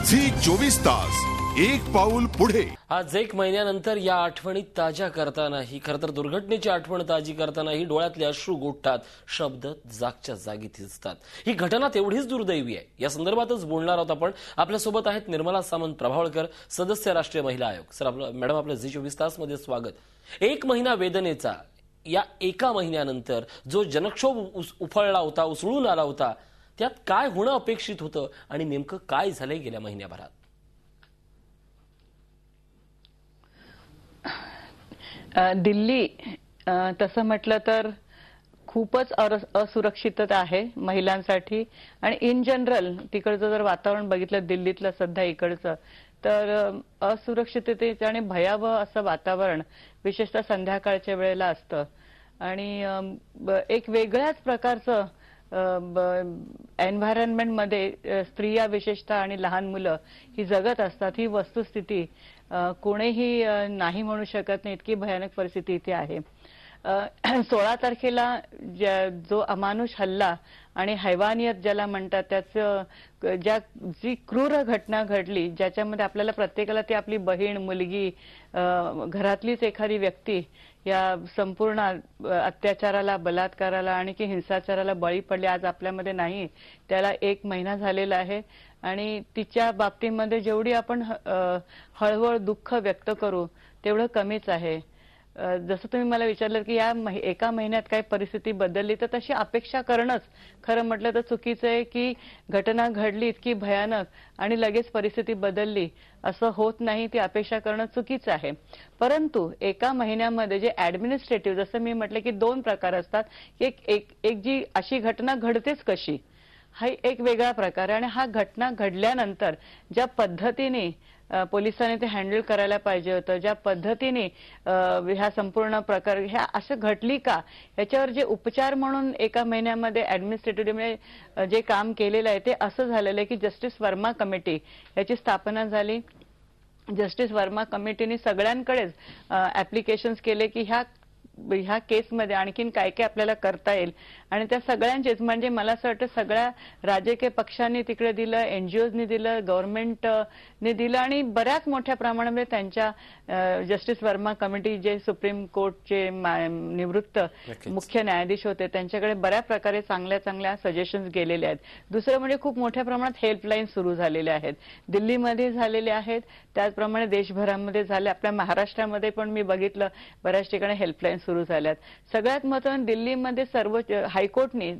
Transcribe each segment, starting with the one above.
Zee 24 तास एक पाऊल पुढे। आज एक महिन्यानंतर या आठवणी ताज्या करतानाही खरं तर दुर्घटनेची आठवण ताजी करतानाही डोळ्यातले अश्रू गोठतात, शब्द जागच्या जागी थिजतात। ही घटना तेवढीच दुर्दैवी आहे। या संदर्भातच बोलणार आहोत आपण। आपल्यासोबत आहेत निर्मला सामंत प्रभावळकर, सदस्य राष्ट्रीय महिला आयोग। सर मॅडम, आपल्या झी 24 तास मध्ये स्वागत। एक महिना वेदनेचा, या एका महिन्यानंतर जो जनक्षोभ उफळला होता, उसळून आला होता, त्यात काय होणं अपेक्षित होतं आणि नेमकं काय झालंय गेल्या महिन्याभरात? दिल्ली तसं म्हटलं तर खूपच असुरक्षितता आहे महिलांसाठी आणि इन जनरल तिकडचं जर वातावरण बघितलं दिल्लीतलं सध्या इकडचं, तर असुरक्षिततेचं आणि भयावह असं वातावरण विशेषतः संध्याकाळच्या वेळेला असतं आणि एक वेगळ्याच प्रकारचं एन्व्हायरमेंट मध्ये स्त्रिया विशेषतः आणि लहान मुलं ही जगत असतात। ही वस्तुस्थिती कोणीही नाही म्हणू शकत नाही, इतकी भयानक परिस्थिती इथे आहे। 16 तारखेला जो अमानुष हल्ला आणि हैवानियत ज्याला म्हणतात त्याचं जी क्रूर घटना घडली, ज्याच्यामध्ये आपल्याला प्रत्येकाला ती आपली बहीण, मुलगी, घरातलीच एखादी व्यक्ती या संपूर्ण अत्याचाराला, बलात्काराला आणि की हिंसाचाराला बळी पडली, आज आपल्यामध्ये नाही, त्याला एक महिना झालेला आहे। आणि तिच्या बाबतीमध्ये जेवढी आपण हळहळ दुःख व्यक्त करू तेवढं कमीच आहे। जसं तुम्ही मला विचारलं की या एका महिन्यात काय परिस्थिती बदलली, तर तशी अपेक्षा करणंच खरं म्हटलं तर चुकीचं आहे की घटना घडली इतकी भयानक आणि लगेच परिस्थिती बदलली, असं होत नाही। ती अपेक्षा करणं चुकीचं आहे। परंतु एका महिन्यामध्ये जे ऍडमिनिस्ट्रेटिव्ह, जसं मी म्हटलं की 2 प्रकार असतात, एक जी अशी घटना घडतेच कशी, हा एक वेगळा प्रकार आहे। आणि हा घटना घडल्यानंतर ज्या पद्धतीने पोलिसांनी ते हँडल करायला पाहिजे होतं, ज्या पद्धतीने ह्या संपूर्ण प्रकार ह्या असं घडली का, याच्यावर जे उपचार म्हणून एका महिन्यामध्ये ऍडमिनिस्ट्रेटिव्ह जे काम केलेलं आहे ते असं झालेलं आहे की जस्टिस वर्मा कमिटी याची स्थापना झाली। जस्टिस वर्मा कमिटीने सगळ्यांकडेच ऍप्लिकेशन्स केले की ह्या केसमध्ये आणखीन काय काय आपल्याला करता येईल, आणि त्या सगळ्यांचेच म्हणजे मला असं वाटतं सगळ्या राजकीय पक्षांनी तिकडे दिलं, एनजीओजनी दिलं, गव्हर्नमेंटने दिलं आणि बऱ्याच मोठ्या प्रमाणामध्ये त्यांच्या जस्टिस वर्मा कमिटी जे सुप्रीम कोर्टचे निवृत्त मुख्य न्यायाधीश होते त्यांच्याकडे बऱ्या प्रकारे चांगल्या सजेशन्स गेलेले आहेत। दुसरं म्हणजे खूप मोठ्या प्रमाणात हेल्पलाईन सुरू झालेल्या आहेत, दिल्लीमध्ये झालेले आहेत, त्याचप्रमाणे देशभरामध्ये झाले। आपल्या महाराष्ट्रामध्ये पण मी बघितलं बऱ्याच ठिकाणी हेल्पलाईन सुरू झाल्यात। सगळ्यात महत्त्वाचं दिल्लीमध्ये सर्वोच्च हायकोर्टने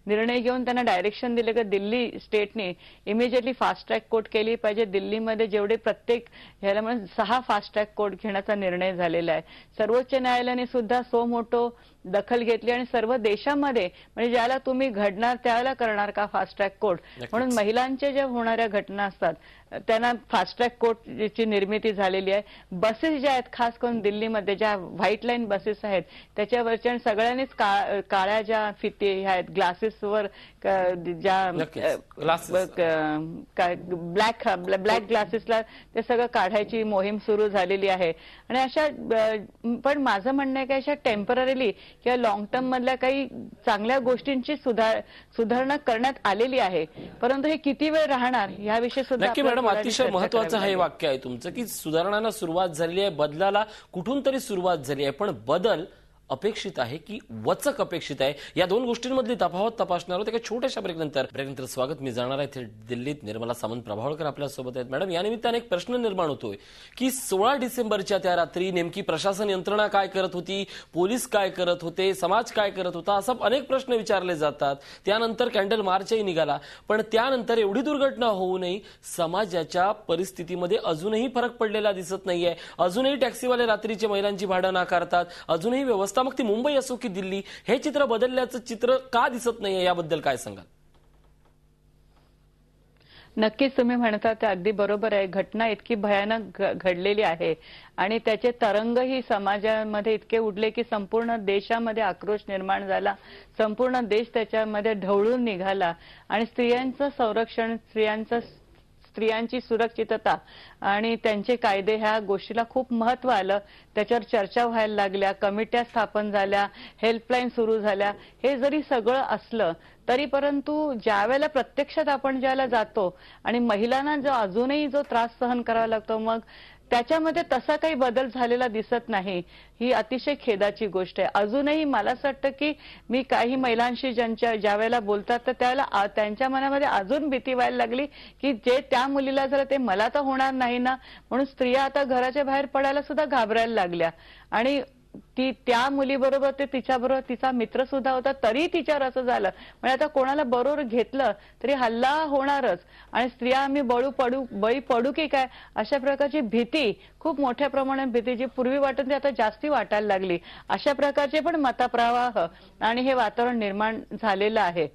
निर्णय घेऊन त्यांना डायरेक्शन दिले की दिल्ली स्टेटने इमिजिएटली फास्ट ट्रॅक कोर्ट केली पाहिजे। दिल्लीमध्ये जेवढे प्रत्येक ह्याला म्हणजे 6 फास्ट ट्रॅक कोर्ट घेण्याचा निर्णय झालेला आहे। सर्वोच्च न्यायालयाने सुद्धा सो मोठो दखल घेतली आणि सर्व देशामध्ये म्हणजे ज्याला तुम्ही घडणार त्याला करणार का फास्ट ट्रॅक कोर्ट, म्हणून महिलांच्या ज्या होणाऱ्या घटना असतात त्यांना फास्ट ट्रॅक कोर्टची निर्मिती झालेली आहे। बसेस ज्या आहेत खास करून दिल्लीमध्ये ज्या व्हाईट लाईन बसेस आहेत त्याच्यावरच्या सगळ्यांनीच काळ्या ज्या फिती ह्या आहेत, ग्लासेसवर ज्या ब्लॅक ग्लासेसला ते सगळं काढायची मोहीम सुरू झालेली आहे। आणि अशा पण माझं म्हणणं आहे की अशा टेम्पररीली किंवा लॉंग टर्म मधल्या काही चांगल्या गोष्टींची सुधारणा करण्यात आलेली आहे, परंतु हे किती वेळ राहणार याविषयी सुद्धा मॅडम अतिशय महत्त्वाचं हे वाक्य आहे तुमचं की सुधारणांना सुरुवात झाली आहे, बदलाला कुठून तरी सुरुवात झाली आहे, पण बदल अपेक्षित आहे की वचक अपेक्षित आहे, या 2 गोष्टींमधली तफावत तपासणार आहोत एका छोट्याशा ब्रेकनंतर। स्वागत, मी जाणार आहे दिल्लीत। निर्मला सामंत प्रभावळकर आपल्यासोबत आहेत। मॅडम, या निमित्ताने एक प्रश्न निर्माण होतोय की 16 डिसेंबरच्या त्या रात्री नेमकी प्रशासन यंत्रणा काय करत होती, पोलीस काय करत होते, समाज काय करत होता, असा अनेक प्रश्न विचारले जातात। त्यानंतर कॅन्डल मार्चही निघाला, पण त्यानंतर एवढी दुर्घटना होऊनही समाजाच्या परिस्थितीमध्ये अजूनही फरक पडलेला दिसत नाहीये। अजूनही टॅक्सीवाले रात्रीचे महिलांची भाडं नाकारतात, अजूनही व्यवस्था, मग ती मुंबई असो की दिल्ली, हे चित्र बदलल्याचं चित्र का दिसत नाहीये, याबद्दल काय सांगाल? नक्कीच तुम्ही म्हणता ते अगदी बरोबर आहे। घटना इतकी भयानक घडलेली आहे आणि त्याचे तरंगही समाजामध्ये इतके उडले की संपूर्ण देशामध्ये आक्रोश निर्माण झाला, संपूर्ण देश त्याच्यामध्ये ढवळून निघाला आणि स्त्रियांचं संरक्षण, स्त्रियांचं स्त्रियांची सुरक्षितता आणि त्यांचे कायदे ह्या गोष्टीला खूप महत्व आलं. त्याच्यावर चर्चा व्हायला लागल्या, कमिट्या स्थापन झाल्या, हेल्पलाईन सुरू झाल्या. हे जरी सगळं असलं तरी परंतु ज्यावेळेला प्रत्यक्षात आपण ज्याला जातो आणि महिलांना जो अजूनही जो त्रास सहन करावा लागतो, मग त्याच्यामध्ये तसा काही बदल झालेला दिसत नाही. ही अतिशय खेदाची गोष्ट आहे. अजूनही मला असं वाटतं की मी काही महिलांशी ज्या वेळेला बोलतात तर त्यावेळेला त्यांच्या मनामध्ये अजून भीती व्हायला लागली की जे त्या मुलीला झालं ते मला तर होणार नाही ना, म्हणून स्त्रिया आता घराच्या बाहेर पडायला सुद्धा घाबरायला लागल्या. आणि त्या मुलीबरोबर ते तिच्याबरोबर तिचा मित्र सुद्धा होता, तरी तिच्यावर असं झालं. म्हणजे आता कोणाला बरोबर घेतलं तरी हल्ला होणारच आणि स्त्रिया आम्ही बळी पडू की काय, अशा प्रकारची भीती, खूप मोठ्या प्रमाणात भीती जी पूर्वी वाटत ती आता जास्ती वाटायला लागली. अशा प्रकारचे पण मतप्रवाह आणि हे वातावरण निर्माण झालेलं आहे.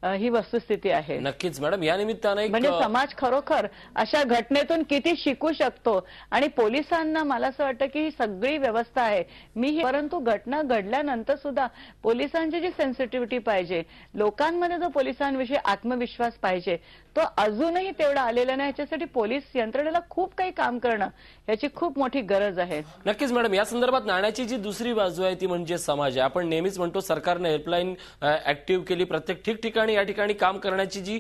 ही वस्तुस्थिती आहे. नक्कीच मॅडम, या निमित्ताने म्हणजे समाज खरोखर अशा घटनेतून किती शिकू शकतो. आणि पोलिसांना मला असं वाटतं की ही सगळी व्यवस्था आहे परंतु घटना घडल्यानंतर सुद्धा पोलिसांची जी सेन्सिटिव्हिटी पाहिजे, लोकांमध्ये जो पोलिसांविषयी आत्मविश्वास पाहिजे, तो अजूनही तेवढा आलेला नाही. याच्यासाठी पोलीस यंत्रणेला खूप काही काम करणं याची खूप मोठी गरज आहे. नक्कीच मॅडम, या संदर्भात नाण्याची जी दुसरी बाजू आहे ती म्हणजे समाज आहे. आपण नेहमीच म्हणतो सरकारने हेल्पलाईन ऍक्टिव्ह केली, प्रत्येक ठिकठिकाणी या ठिकाणी काम करण्याची जी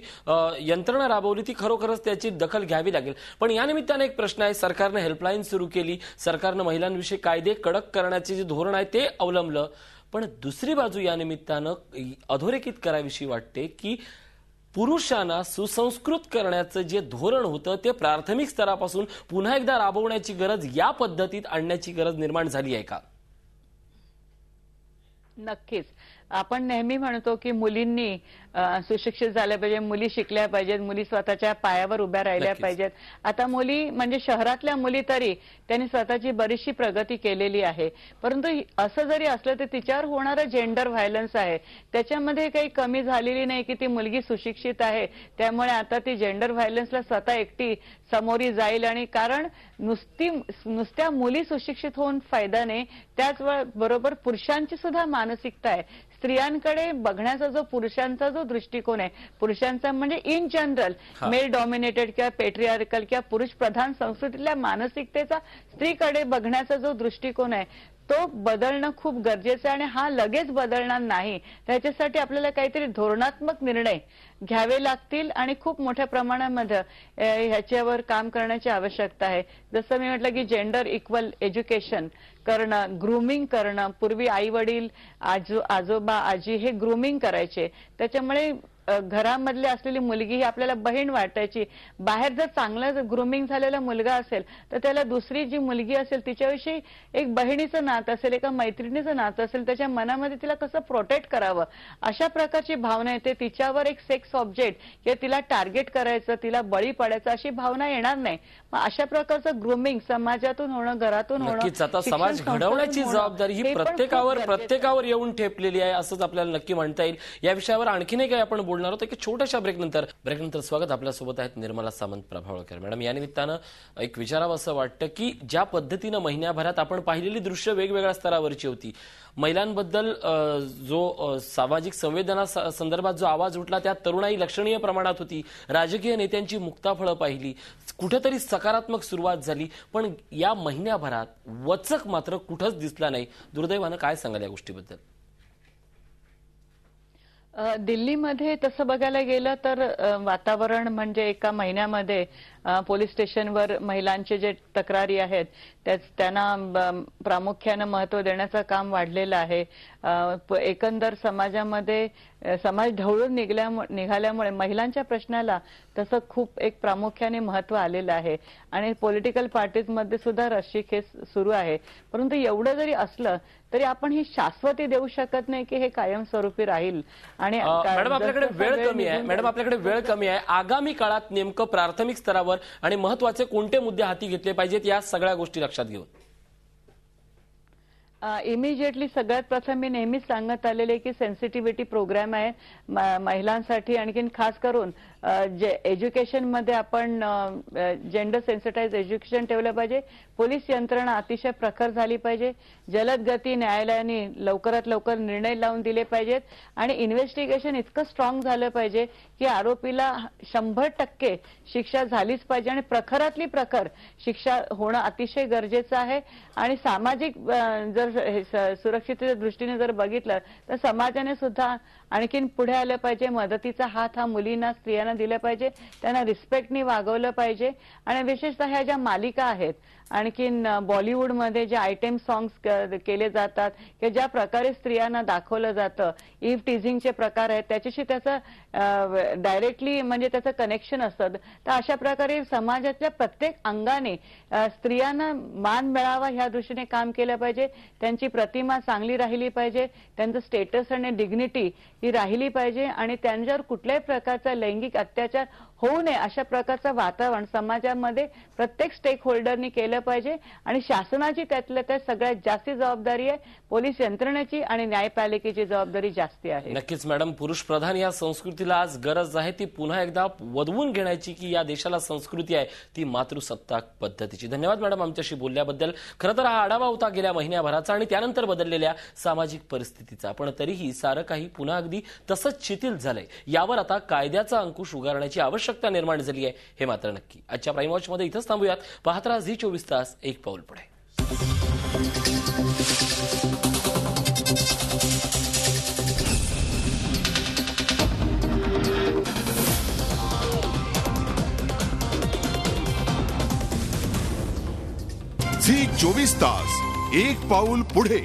यंत्रणा राबवली ती खरोखरच त्याची दखल घ्यावी लागेल. पण या निमित्ताने एक प्रश्न आहे, सरकारने हेल्पलाईन सुरू केली, सरकारनं महिलांविषयी कायदे कडक करण्याचे जे धोरण आहे ते अवलंबलं, पण दुसरी बाजू या निमित्तानं अधोरेखित करावीशी वाटते की पुरुषांना सुसंस्कृत करण्याचं जे धोरण होतं ते प्राथमिक स्तरापासून पुन्हा एकदा राबवण्याची गरज, या पद्धतीत आणण्याची गरज निर्माण झाली आहे का? नक्कीच. आपण नेहमी म्हणतो की मुलींनी सुशिक्षित झाल्या पाहिजे, मुली शिकल्या पाहिजेत, मुली स्वतःच्या पायावर उभ्या राहिल्या पाहिजेत. आता मुली म्हणजे शहरातल्या मुली तरी त्यांनी स्वतःची बरीचशी प्रगती केलेली आहे. परंतु असं जरी असलं तर तिच्यावर होणारं जेंडर व्हायलन्स आहे, त्याच्यामध्ये काही कमी झालेली नाही की ती मुलगी सुशिक्षित आहे त्यामुळे आता ती जेंडर व्हायलन्सला स्वतः एकटी समोरी जाईल. आणि कारण नुसत्या मुली सुशिक्षित होऊन फायदा नाही, त्याचबरोबर पुरुषांची सुद्धा मानसिकता आहे. स्त्रियांकडे बघण्याचा जो पुरुषांचा जो दृष्टिकोन आहे, पुरुषांचा म्हणजे इन जनरल मेल डॉमिनेटेड किंवा पेट्रियार्कल किंवा पुरुष प्रधान संस्कृतीतल्या मानसिकतेचा स्त्रीकडे बघण्याचा जो दृष्टिकोन आहे तो बदलणं खूप गरजेचं आहे. आणि हा लगेच बदलणार नाही, त्याच्यासाठी आपल्याला काहीतरी धोरणात्मक निर्णय घ्यावे लागतील आणि खूप मोठ्या प्रमाणामध्ये ह्याच्यावर काम करण्याची आवश्यकता आहे. जसं मी म्हटलं की जेंडर इक्वल एज्युकेशन करणं, ग्रूमिंग करणं. पूर्वी आई वडील, आजोबा, आजी हे ग्रूमिंग करायचे, त्याच्यामुळे घरामधली असलेली मुलगी ही आपल्याला बहीण वाटायची. बाहेर जर चांगलं ग्रूमिंग झालेला मुलगा असेल तर त्याला दुसरी जी मुलगी असेल तिच्याविषयी एक बहिणीचं नातं असेल, एका मैत्रिणीचं नातं असेल, त्याच्या मनामध्ये तिला कसं प्रोटेक्ट करावं अशा प्रकारची भावना येते. तिच्यावर एक सेक्स ऑब्जेक्ट किंवा तिला टार्गेट करायचं, तिला बळी पडायचं अशी भावना येणार नाही. मग अशा प्रकारचं ग्रूमिंग समाजातून होणं, घरातून होणं, नक्कीच आता समाज घडवण्याची जबाबदारी ही प्रत्येकावर येऊन ठेपलेली आहे असंच आपल्याला नक्की म्हणता येईल. या विषयावर आणखीनही काही आपण बोलणार आहोत की छोट्याशा ब्रेकनंतर स्वागत. आपल्यासोबत आहेत निर्मला सामंत प्रभावळकर मॅडम. या निमित्तानं एक विचारावं असं वाटतं की ज्या पद्धतीनं महिन्याभरात आपण पाहिलेली दृश्य वेगवेगळ्या स्तरावरची होती, महिलांबद्दल जो सामाजिक संवेदना संदर्भात जो आवाज उठला त्यात तरुणाई लक्षणीय प्रमाणात होती, राजकीय नेत्यांची मुक्ताफळं पाहिली, कुठेतरी सकारात्मक सुरुवात झाली, पण या महिन्याभरात वचक मात्र कुठंच दिसला नाही. दुर्दैवानं काय सांगाल या गोष्टीबद्दल? दिल्लीमध्ये तसं बघायला गेलं तर वातावरण म्हणजे एका महिन्यामध्ये पोलीस स्टेशनवर महिलांचे जे तक्रारी आहेत त्यांना प्रामुख्यानं महत्व देण्याचं काम वाढलेलं आहे. एकंदर समाजामध्ये समाज ढवळून निघाल्यामुळे महिलांच्या प्रश्नाला तसं खूप एक प्रामुख्याने महत्व आलेलं आहे. आणि पॉलिटिकल पार्टीजमध्ये सुद्धा रस्सीखेच हे सुरू आहे. परंतु एवढं जरी असलं तरी आपण ही शाश्वती देऊ शकत नाही की हे कायमस्वरूपी राहील. आणि मॅडम आपल्याकडे वेळ कमी आहे. आगामी काळात नेमकं प्राथमिक स्तरावर आणि महत्वाचे कोणते मुद्दे हाती घेतले पाहिजेत या सगळ्या गोष्टी लक्षात घेऊन? इमिजिएटली सगळ्यात प्रथम मी नेहमीच सांगत आलेले की सेन्सिटिव्हिटी प्रोग्राम आहे महिलांसाठी, आणखीन खास करून जे एज्युकेशनमध्ये आपण जेंडर सेन्सिटाइज एज्युकेशन ठेवलं पाहिजे. पोलीस यंत्रणा अतिशय प्रखर झाली पाहिजे. जलद गती न्यायालयाने लवकरात लवकर निर्णय लावून दिले पाहिजेत आणि इन्व्हेस्टिगेशन इतकं स्ट्रॉंग झालं पाहिजे की आरोपीला 100% शिक्षा झालीच पाहिजे आणि प्रखरातली प्रखर शिक्षा होणं अतिशय गरजेचं आहे. आणि सामाजिक जर सुरक्षिततेच्या दृष्टीने जर बघितलं तर समाजाने सुद्धा आणखीन पुढे आलं पाहिजे. मदतीचा हात हा मुलींना स्त्रियांना दिला पाहिजे. त्यांना रिस्पेक्टनी वागवलं पाहिजे. आणि विशेषतः ह्या ज्या मालिका आहेत आणखीन बॉलिवूडमध्ये जे आयटेम सॉंग्स केले जातात की ज्या प्रकारे स्त्रियांना दाखवलं जातं, इव्ह टीझिंगचे प्रकार आहेत, त्याच्याशी त्याचं डायरेक्टली म्हणजे त्याचं कनेक्शन असतं. तर अशा प्रकारे समाजाच्या प्रत्येक अंगाने स्त्रियांना मान मिळावा ह्या दृष्टीने काम केलं पाहिजे. त्यांची प्रतिमा चांगली राहिली पाहिजे. त्यांचं स्टेटस आणि डिग्निटी ही राहिली पाहिजे आणि त्यांच्यावर कुठल्याही प्रकारचा लैंगिक अत्याचार होऊ नये अशा प्रकारचं वातावरण समाजामध्ये प्रत्येक स्टेक होल्डरनी केलं पाहिजे. आणि शासनाची त्यातल्या त्यात सगळ्यात जास्ती जबाबदारी आहे. पोलीस यंत्रणेची आणि न्यायपालिकेची जबाबदारी जास्ती आहे. नक्कीच मॅडम, पुरुष प्रधान या संस्कृतीला आज गरज आहे ती पुन्हा एकदा वधवून घेण्याची की या देशाला संस्कृती आहे ती मातृसत्ताक पद्धतीची. धन्यवाद मॅडम आमच्याशी बोलल्याबद्दल. खरं तर हा आढावा होता गेल्या महिन्याभराचा आणि त्यानंतर बदललेल्या सामाजिक परिस्थितीचा. पण तरीही सारं काही पुन्हा अगदी तसंच शिथिल झालंय. यावर आता कायद्याचा अंकुश उगारण्याची आवश्यकता निर्माण झाली आहे हे मात्र नक्की. आजच्या प्राईम वॉचमध्ये इथंच थांबूयात. पाहत राहा झी 24 तास, एक पाऊल पुढे. झी 24 तास, एक पाऊल पुढे.